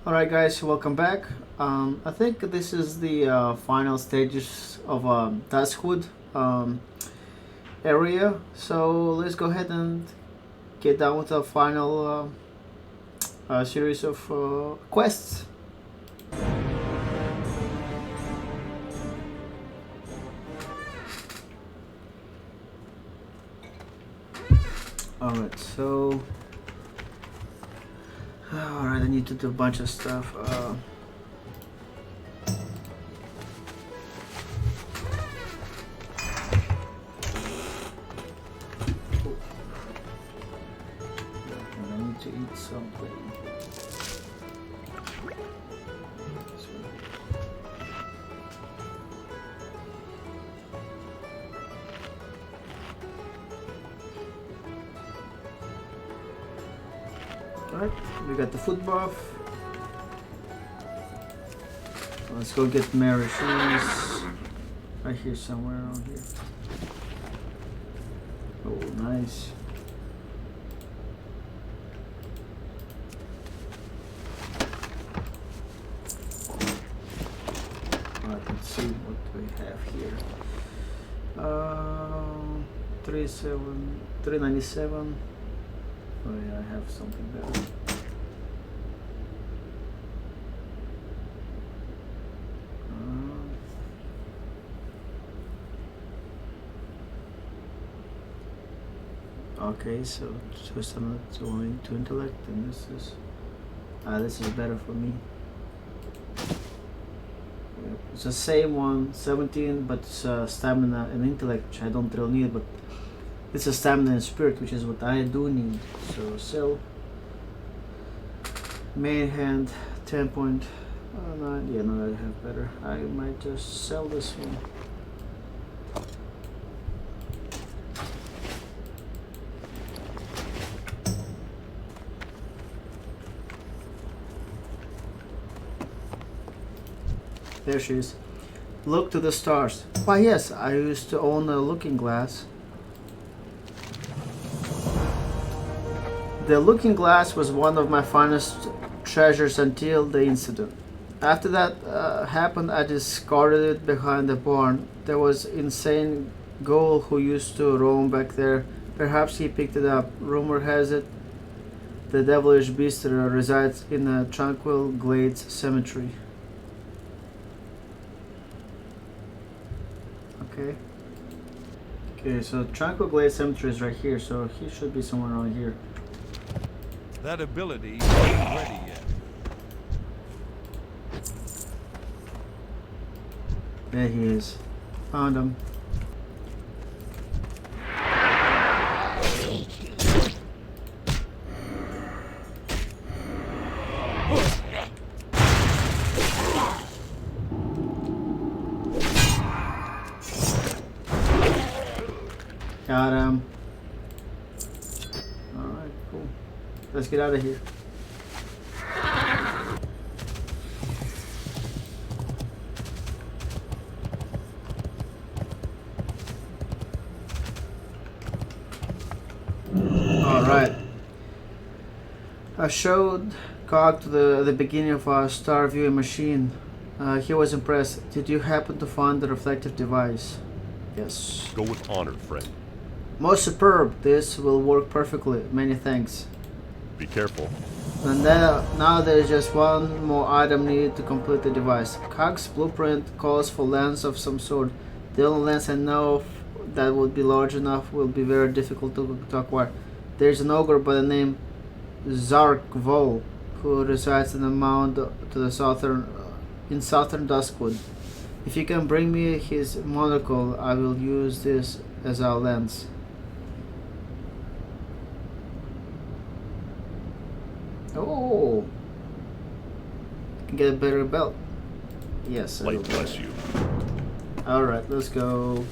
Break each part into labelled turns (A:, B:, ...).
A: Alright guys, welcome back. I think this is the final stages of Duskwood area. So let's go ahead and get down with the final series of quests. Alright, so... Alright, I need to do a bunch of stuff. I need to eat something. Alright, we got the food buff. Let's go get Mary. She's right here somewhere around here. Oh, nice. Alright, let's see what we have here. 397. Oh yeah, I have something better. Okay, so just I'm not going to intellect, and this is better for me. Yep. It's the same one, 17, but it's stamina and intellect, which I don't really need, but it's a stamina and spirit, which is what I do need. So sell. Main hand, 10.9. Yeah, no, I have better. I might just sell this one. There she is. Look to the stars. Why yes, I used to own a looking glass. The looking glass was one of my finest treasures until the incident. After that happened, I discarded it behind the barn. There was insane ghoul who used to roam back there. Perhaps he picked it up. Rumor has it the devilish beast resides in a tranquil glades cemetery. Okay. Okay, so Tranquil Glade Cemetery is right here, so he should be somewhere around here.
B: That ability isn't ready yet.
A: There he is. Found him. Got him. Alright, cool. Let's get out of here. Alright. I showed Cog to the beginning of our star viewing machine. He was impressed. Did you happen to find the reflective device? Yes.
C: Go with honor, friend.
A: Most superb. This will work perfectly. Many thanks.
C: Be careful.
A: And now there is just one more item needed to complete the device. Cog's blueprint calls for lens of some sort. The only lens I know of that would be large enough will be very difficult to acquire. There is an ogre by the name Zarkvol who resides in the mound to the southern Duskwood. If you can bring me his monocle, I will use this as our lens. Oh, can get a better belt. Yes.
C: Light bless you.
A: All right, let's go.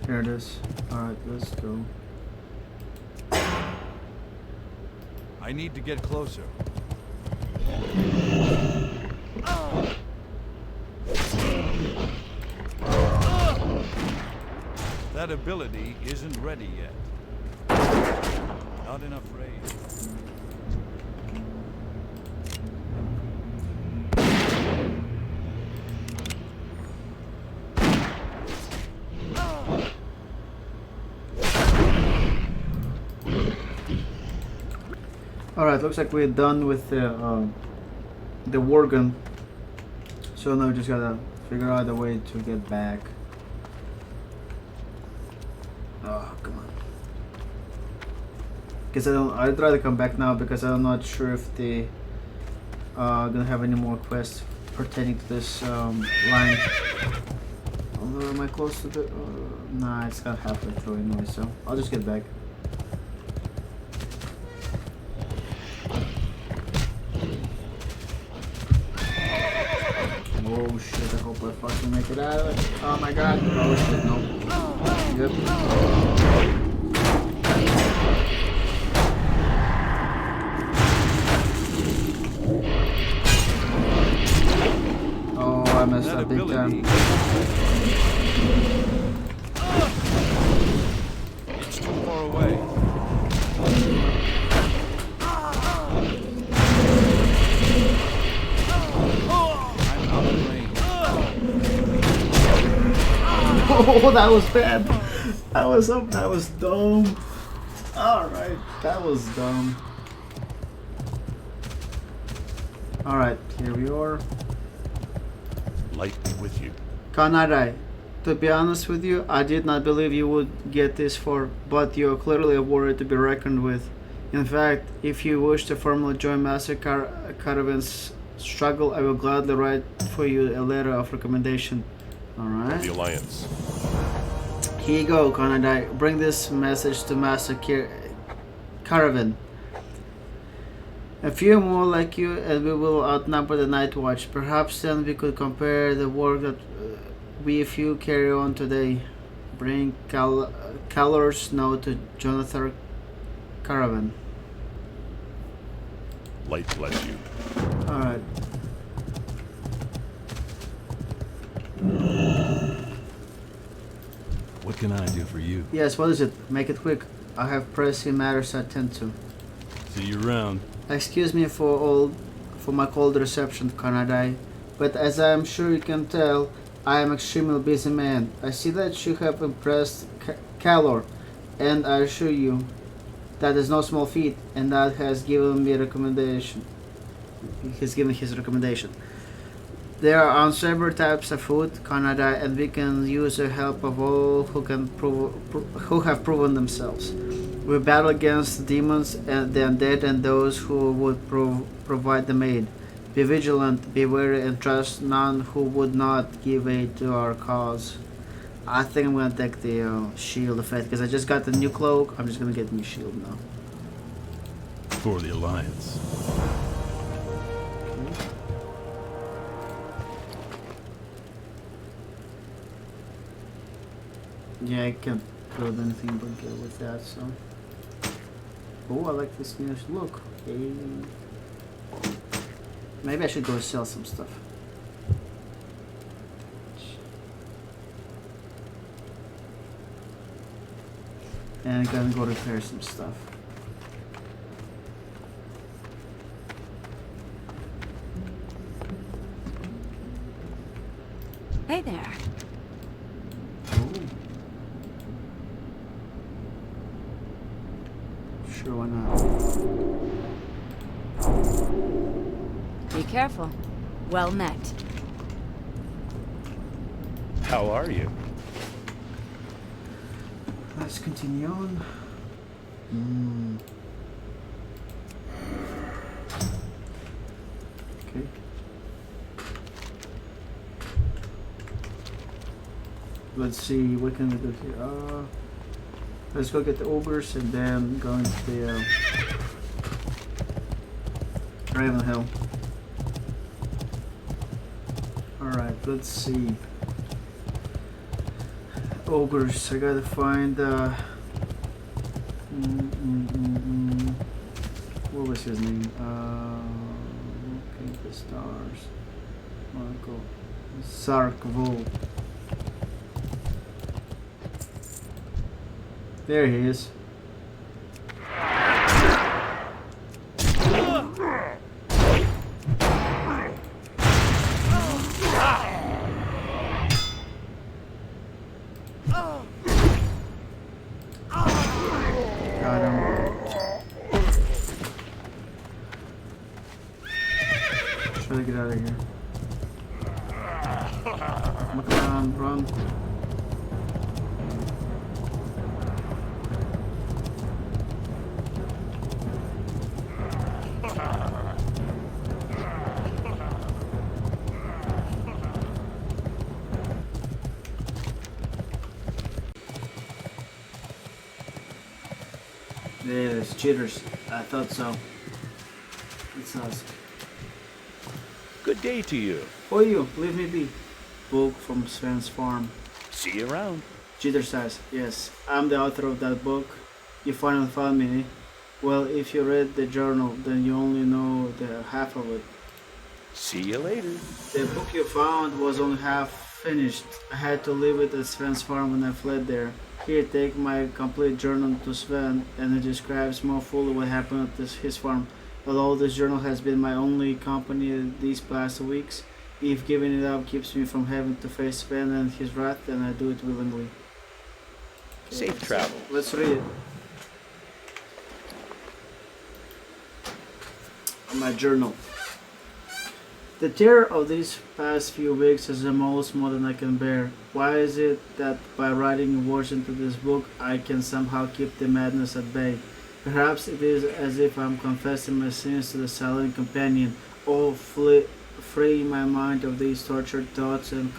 A: Here it is. All right, let's go.
B: I need to get closer. That ability isn't ready yet. Not enough rain.
A: Alright, looks like we're done with the Worgen. So now we just gotta figure out a way to get back. Oh, come on. Because I'd rather come back now because I'm not sure if they gonna have any more quests pertaining to this line. Although, am I close to the... nah, it's got halfway through anyway, so I'll just get back. Oh shit, I hope I fucking make it out of it. Oh my god. Oh shit, no. Yep. Oh, I messed up big time.
B: It's too far away.
A: Oh, that was bad. That was dumb. Alright, that was dumb. Alright, here we are.
C: Light be with you.
A: Kanarai, to be honest with you, I did not believe you would get this far, but you are clearly a warrior to be reckoned with. In fact, if you wish to formally join Master Caravan's struggle, I will gladly write for you a letter of recommendation. Alright.
C: The Alliance.
A: Here you go, Kanarai. Bring this message to Master Caravan. A few more like you and we will outnumber the Night Watch. Perhaps then we could compare the work that we few carry on today. Bring Calor's note to Jonathan Caravan.
C: Light bless you.
A: Alright.
D: What can I do for you?
A: Yes, what is it? Make it quick. I have pressing matters to attend to.
D: See you around.
A: Excuse me for my cold reception, Kanarai, but as I am sure you can tell, I am extremely busy man. I see that you have impressed Calor, and I assure you that is no small feat, and that has given me a recommendation. He's given his recommendation. There are several types of food, Kanarai, and we can use the help of all who have proven themselves. We battle against demons and the undead and those who would provide the aid. Be vigilant, be wary, and trust none who would not give aid to our cause. I think I'm gonna take the shield of faith because I just got the new cloak. I'm just gonna get a new shield now.
D: For the Alliance.
A: Yeah, I can't build anything but good with that, so. Oh, I like this new look. Hey. Maybe I should go sell some stuff. And I'm gonna go repair some stuff.
E: Hey there.
A: Sure, why not?
E: Be careful. Well met.
C: How are you?
A: Let's continue on. Okay. Let's see, what can we do here? Let's go get the ogres and then go into the Raven Hill. Alright, let's see. Ogres, I gotta find what was his name? Okay, the stars. Michael Sarkvol. There he is. gotta get out of here. Look around, run. There's cheaters. I thought so. It's us.
C: Good day to you.
A: Who are you? Leave me be. Book from Sven's farm.
C: See you around.
A: Cheater says, yes, I'm the author of that book. You finally found me, eh? Well, if you read the journal, then you only know the half of it.
C: See you later.
A: The book you found was only half finished. I had to leave it at Sven's farm when I fled there. Here, take my complete journal to Sven, and it describes more fully what happened at his farm. Although this journal has been my only company these past weeks, if giving it up keeps me from having to face Sven and his wrath, then I do it willingly.
C: Safe travel.
A: Let's read it. My journal. The terror of these past few weeks is almost more than I can bear. Why is it that by writing words into this book I can somehow keep the madness at bay? Perhaps it is as if I'm confessing my sins to the silent companion, or free my mind of these tortured thoughts and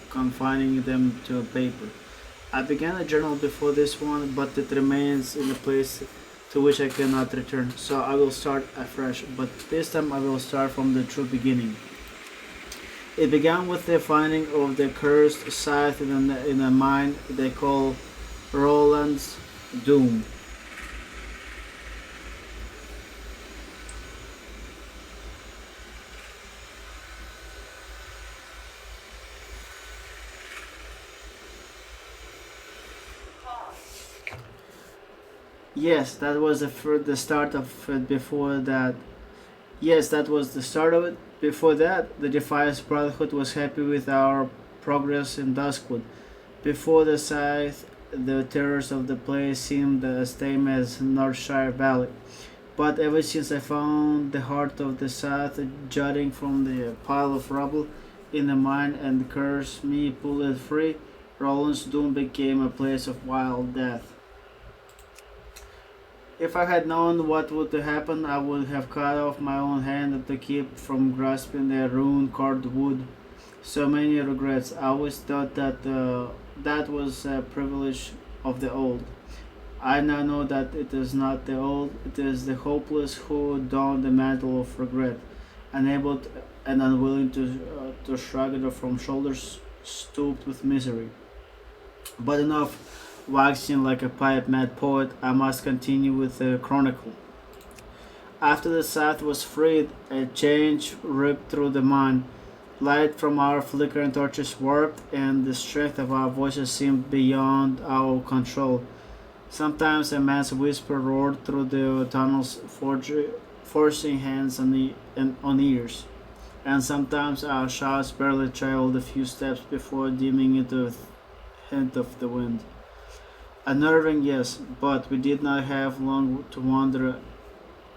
A: confining them to a paper. I began a journal before this one, but it remains in a place to which I cannot return, so I will start afresh, but this time I will start from the true beginning. It began with the finding of the cursed scythe in a mine they call Roland's Doom. Yes, that was the start of it. Before that, yes, that was the start of it. Before that, the Defiance Brotherhood was happy with our progress in Duskwood. Before the scythe, the terrors of the place seemed as tame as Northshire Valley. But ever since I found the heart of the scythe jutting from the pile of rubble in the mine and cursed me pulled it free, Roland's Doom became a place of wild death. If I had known what would happen, I would have cut off my own hand to keep from grasping the rune-carved wood. So many regrets. I always thought that that was a privilege of the old. I now know that it is not the old, it is the hopeless who don the mantle of regret, unable and unwilling to shrug it from shoulders stooped with misery. But enough. Waxing like a pipe-mad poet, I must continue with the chronicle. After the scythe was freed, a change ripped through the mine. Light from our flickering torches warped, and the strength of our voices seemed beyond our control. Sometimes a man's whisper roared through the tunnels, forcing hands on ears, and sometimes our shouts barely traveled a few steps before dimming into a hint of the wind. Unnerving, yes, but we did not have long to wonder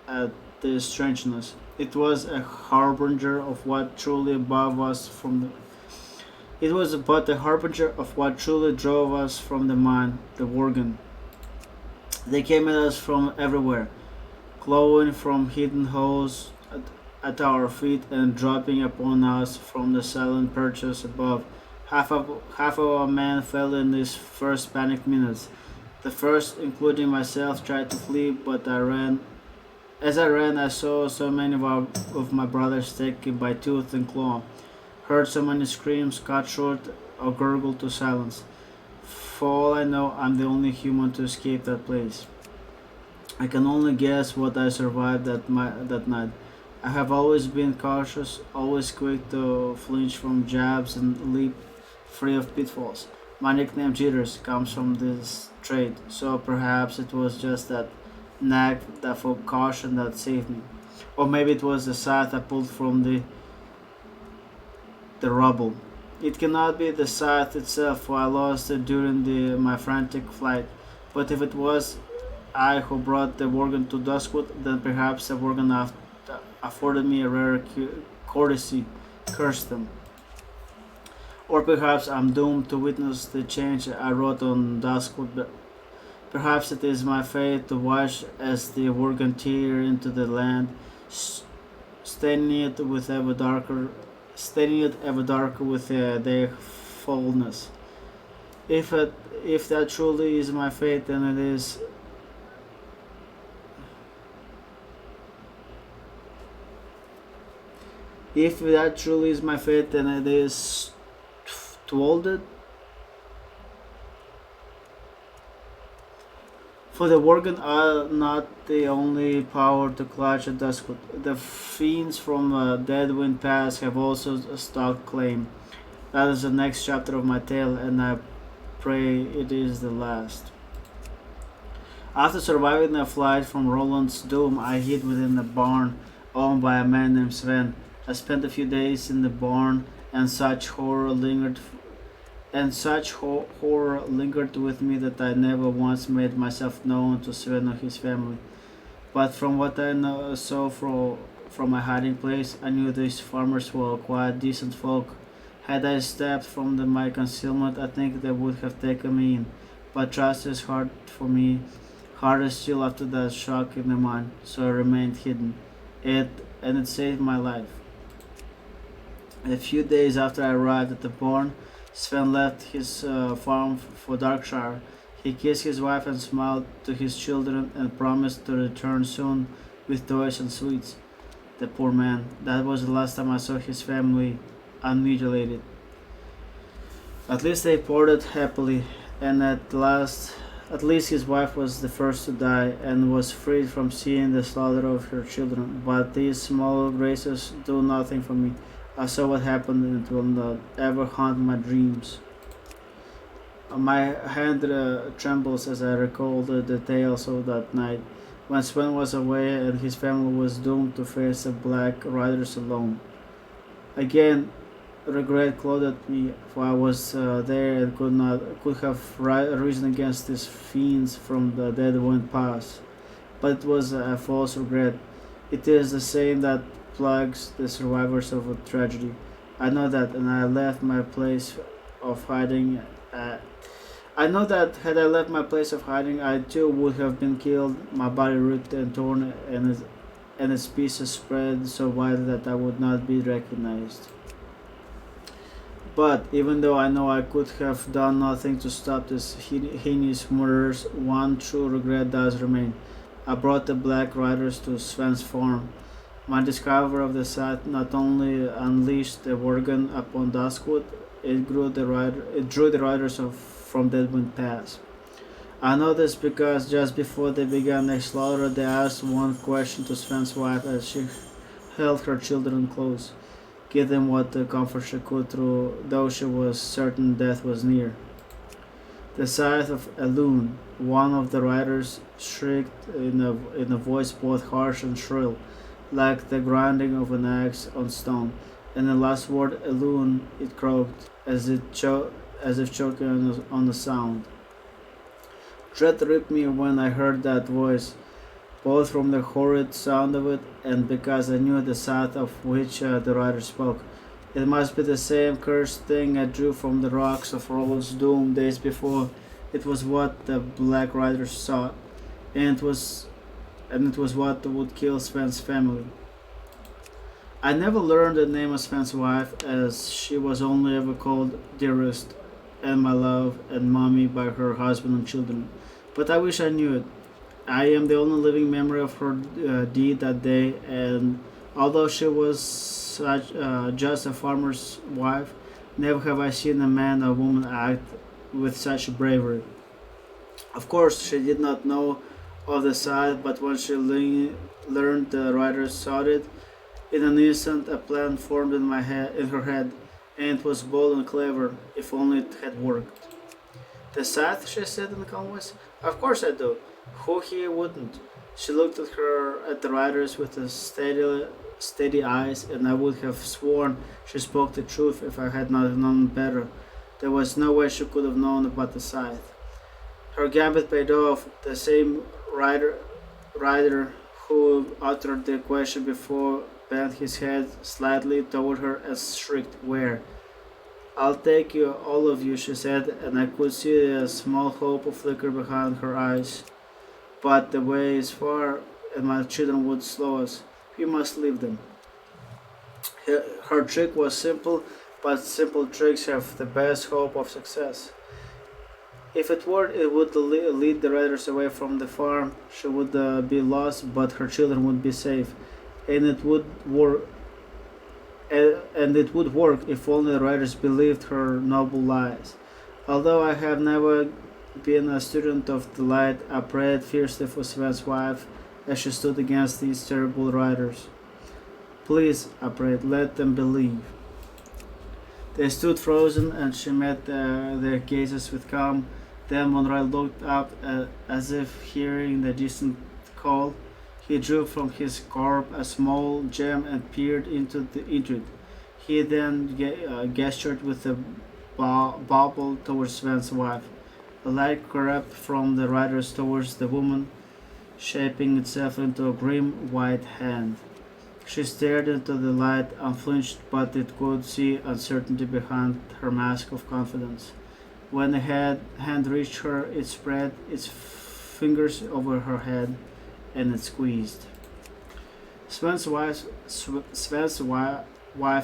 A: at the strangeness. It was a harbinger of what truly above us from the. It was but a harbinger of what truly drove us from the mine, the Worgen. They came at us from everywhere, glowing from hidden holes at our feet and dropping upon us from the silent perches above. Half of our men fell in these first panic minutes. The first, including myself, tried to flee, but I ran. As I ran, I saw so many of my brothers taken by tooth and claw, heard so many screams cut short or gurgled to silence. For all I know, I'm the only human to escape that place. I can only guess what I survived that night. I have always been cautious, always quick to flinch from jabs and leap free of pitfalls. My nickname Jitters comes from this trait, so perhaps it was just that knack that for caution that saved me. Or maybe it was the scythe I pulled from the rubble. It cannot be the scythe itself, for I lost it during my frantic flight. But if it was I who brought the Worgen to Duskwood, then perhaps the Worgen afforded me a rare courtesy, curse them. Or perhaps I'm doomed to witness the change I wrote on Duskwood. Perhaps it is my fate to watch as the Worgen tear into the land, staining it with ever darker, staining it ever darker with their foulness. If that truly is my fate, then it is. If that truly is my fate, then it is to hold it. For the Worgen are not the only power to clutch at Duskwood. The fiends from Deadwind Pass have also stalked claim. That is the next chapter of my tale, and I pray it is the last. After surviving a flight from Roland's Doom, I hid within a barn owned by a man named Sven. I spent a few days in the barn, and such horror lingered with me that I never once made myself known to Sven or his family. But from what saw from my hiding place, I knew these farmers were quite decent folk. Had I stepped from my concealment, I think they would have taken me in. But trust is hard for me, harder still after that shock in the mine, so I remained hidden. It saved my life. A few days after I arrived at the barn, Sven left his farm for Darkshire. He kissed his wife and smiled to his children and promised to return soon with toys and sweets. The poor man. That was the last time I saw his family unmutilated. At least they parted happily, and at least his wife was the first to die and was freed from seeing the slaughter of her children. But these small graces do nothing for me. I saw what happened, and it will not ever haunt my dreams. My hand trembles as I recall the details of that night, when Sven was away and his family was doomed to face the Black Riders alone. Again, regret clothed me, for I was there and could have risen against these fiends from the Deadwind Pass. But it was a false regret. It is the same that plagues the survivors of a tragedy. I know that, and I left my place of hiding. I know that had I left my place of hiding, I too would have been killed, my body ripped and torn, and its pieces spread so widely that I would not be recognized. But even though I know I could have done nothing to stop these heinous murders, one true regret does remain. I brought the Black Riders to Sven's farm. My discovery of the site not only unleashed the Worgen upon Duskwood, it drew the riders from Deadwind Pass. I know this because just before they began their slaughter, they asked one question to Sven's wife as she held her children close. Give them what comfort she could, though she was certain death was near. The sight of Elune, one of the riders, shrieked in a voice both harsh and shrill, like the grinding of an axe on stone. And the last word, Elune, it croaked, as if choking on the sound. Dread ripped me when I heard that voice, both from the horrid sound of it and because I knew the side of which the rider spoke. It must be the same cursed thing I drew from the rocks of Roland's Doom days before. It was what the Black Riders sought, and it was what would kill Sven's family. I never learned the name of Sven's wife, as she was only ever called Dearest and my love and Mommy by her husband and children. But I wish I knew it. I am the only living memory of her deed that day, and although she was just a farmer's wife, never have I seen a man or woman act with such bravery. Of course, she did not know of the side, but when she learned the riders sought it, in an instant a plan formed in her head, and it was bold and clever, if only it had worked. The scythe, she said in a calm voice. Of course I do. Who here wouldn't? She looked at the riders with a steady eyes, and I would have sworn she spoke the truth if I had not known better. There was no way she could have known about the scythe. Her gambit paid off. The same rider who uttered the question before bent his head slightly toward her and shrieked, "Where?" "I'll take you, all of you," she said, and I could see a small hope of flicker behind her eyes. "But the way is far, and my children would slow us. We must leave them." Her trick was simple, but simple tricks have the best hope of success. If it worked, it would lead the riders away from the farm. She would be lost, but her children would be safe, and it would work. And it would work if only the riders believed her noble lies. Although I have never been a student of the light, I prayed fiercely for Sven's wife as she stood against these terrible riders. "Please," I prayed, "let them believe." They stood frozen, and she met their gazes with calm. Then Monroy looked up as if hearing the distant call. He drew from his garb a small gem and peered into it. He then gestured with a bauble towards Sven's wife. A light crept from the riders towards the woman, shaping itself into a grim white hand. She stared into the light, unflinched, but it could see uncertainty behind her mask of confidence. When the hand reached her, it spread its fingers over her head, and it squeezed. Sven's wife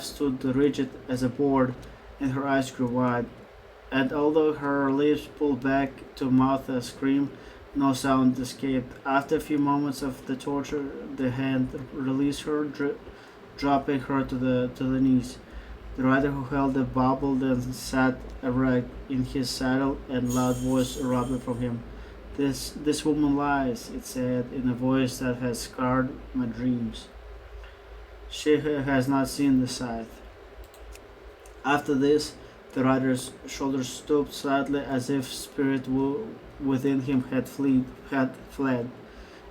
A: stood rigid as a board, and her eyes grew wide. And although her lips pulled back to mouth a scream, no sound escaped. After a few moments of the torture, the hand released her, dropping her to the knees. The rider who held the bauble then sat erect in his saddle, and loud voice erupted from him. This woman lies," it said in a voice that has scarred my dreams. "She has not seen the scythe." After this, the rider's shoulders stooped slightly as if spirit within him had fled.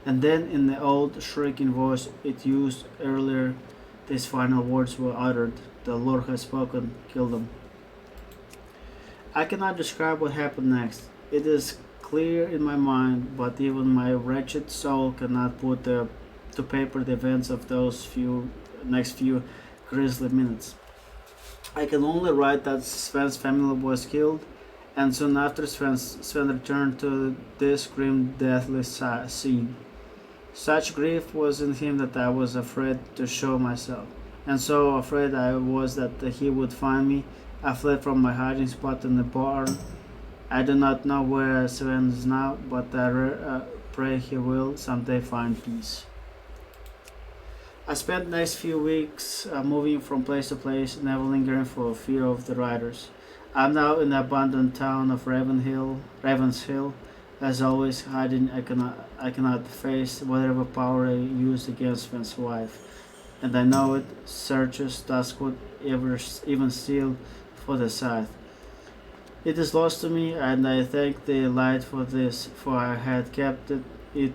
A: And then, in the old shrieking voice it used earlier, these final words were uttered: "The Lord has spoken, kill them." I cannot describe what happened next. It is clear in my mind, but even my wretched soul cannot put to paper the events of those next few grisly minutes. I can only write that Sven's family was killed, and soon after Sven returned to this grim, deathly scene. Such grief was in him that I was afraid to show myself, and so afraid I was that he would find me. I fled from my hiding spot in the barn. I do not know where Sven is now, but I pray he will someday find peace. I spent the next few weeks moving from place to place, never lingering for fear of the riders. I am now in the abandoned town of Ravens Hill. As always, hiding, I cannot face whatever power I used against Sven's wife, and I know it. Searches Duskwood, even still, for the scythe. It is lost to me, and I thank the light for this, for I had kept it.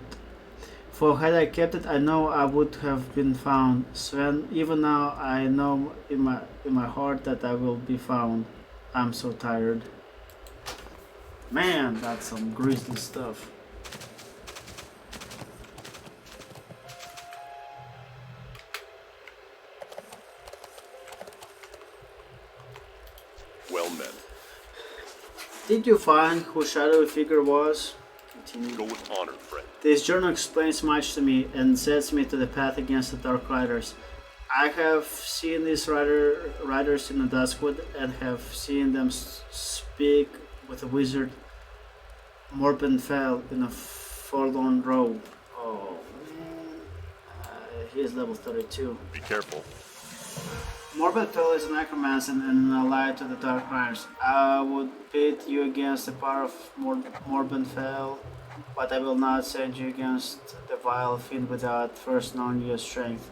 A: For had I kept it, I know I would have been found. Sven, even now, I know in my heart that I will be found. I'm so tired. Man, that's some grisly stuff.
C: Well met.
A: Did you find who shadowy figure was? Continue.
C: Go with honor, friend.
A: This journal explains much to me and sets me to the path against the Dark Riders. I have seen these riders in the Duskwood and have seen them speak with a wizard Morbenfell in a forlorn road. Oh man, he is level 32.
C: Be careful.
A: Morbenfell is a necromancer and an ally to the Dark Riders. I would pit you against the power of Morbenfell, but I will not send you against the vile fiend without first knowing your strength.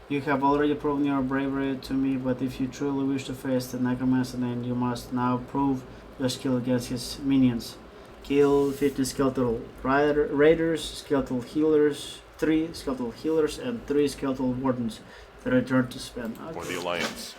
A: You have already proven your bravery to me, but if you truly wish to face the necromancer, then you must now prove your skill against his minions. Kill 15 skeletal raiders, skeletal healers, 3 skeletal healers, and 3 skeletal wardens. Then return to Sven.
C: For the Alliance.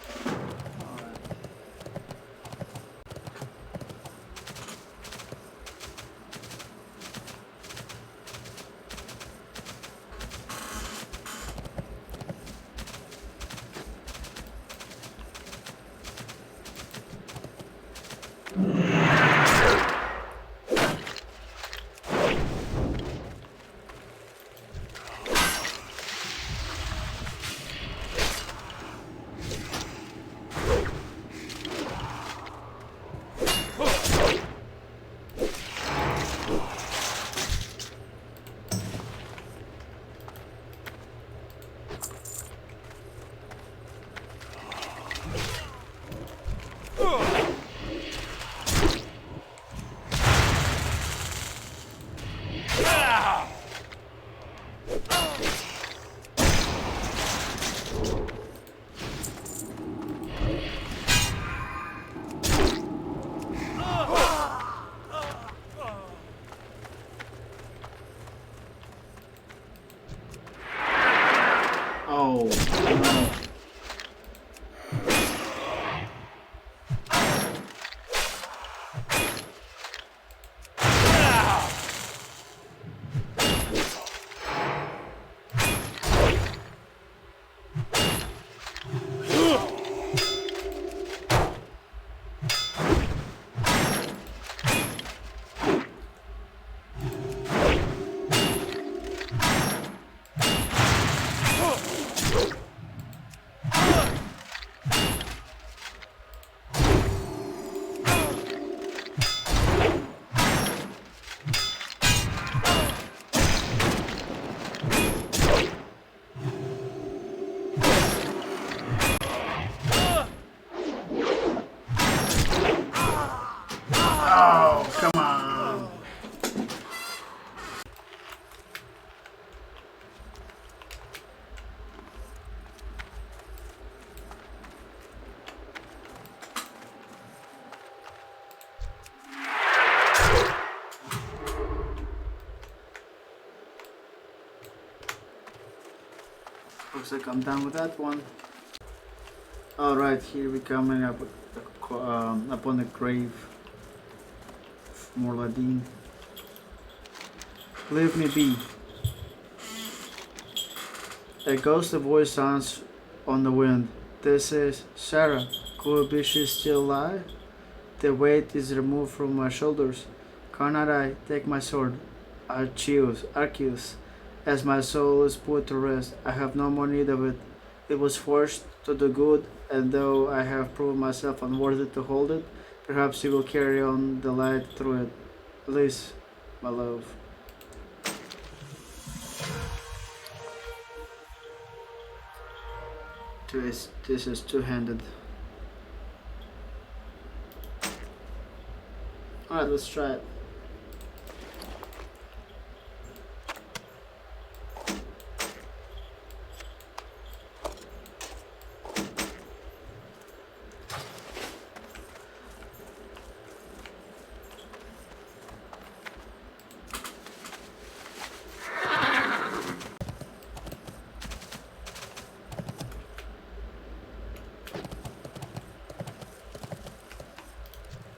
A: Oh, come on. Looks like I'm done with that one. Alright, here we coming up upon the grave of Morladin. Leave me be. A ghostly voice sounds on the wind. This is Sarah. Could be she still alive? The weight is removed from my shoulders. Cannot I take my sword? Arceus, as my soul is put to rest. I have no more need of it. It was forged to do good, and though I have proven myself unworthy to hold it, perhaps you will carry on the light through it. Please, my love. This is two-handed. Alright, let's try it.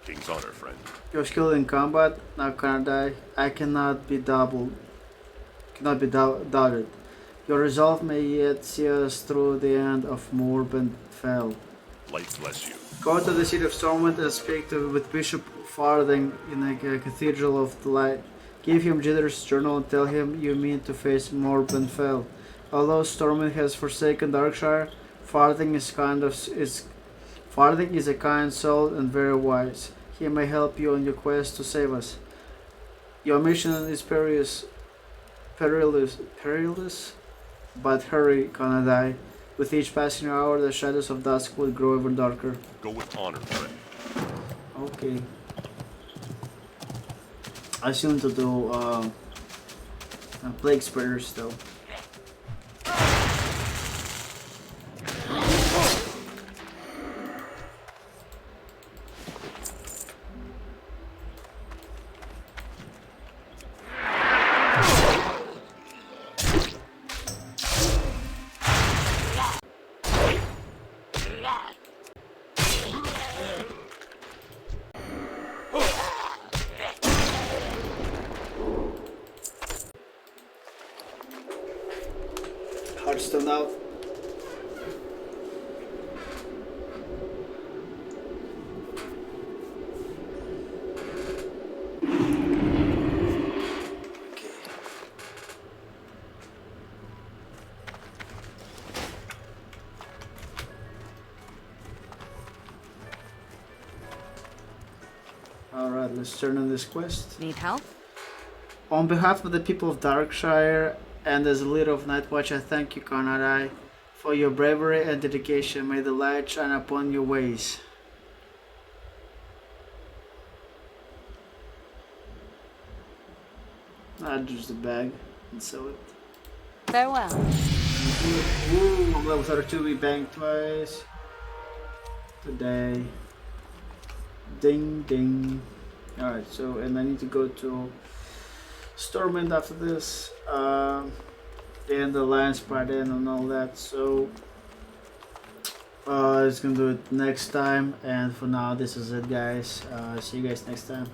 C: King's honor, friend.
A: You're skilled in combat, now cannot die. I cannot be doubted. Your resolve may yet see us through the end of Morben Fell.
C: Light bless you.
A: Go to the city of Stormwind and speak with Bishop Farthing in the Cathedral of the Light. Give him Jitter's journal and tell him you mean to face Morben Fell. Although Stormwind has forsaken Darkshire, Farthing is a kind soul and very wise. He may help you on your quest to save us. Your mission is perilous, but hurry, cannot die. With each passing hour, the shadows of Duskwood grow ever darker.
C: Go with honor, friend.
A: Okay. I assume to do plague spreaders though. Hearthstone out. Alright, let's turn on this quest.
E: Need help?
A: On behalf of the people of Darkshire and as a leader of Nightwatch, I thank you, Karnadai, for your bravery and dedication. May the light shine upon your ways. I'll use the bag and sell it.
E: Farewell.
A: Ooh, I'm level 32, we banged twice. Today. Ding ding. Alright, so, and I need to go to Stormwind after this. And the Alliance part in and all that, so it's gonna do it next time, and for now this is it, guys. See you guys next time.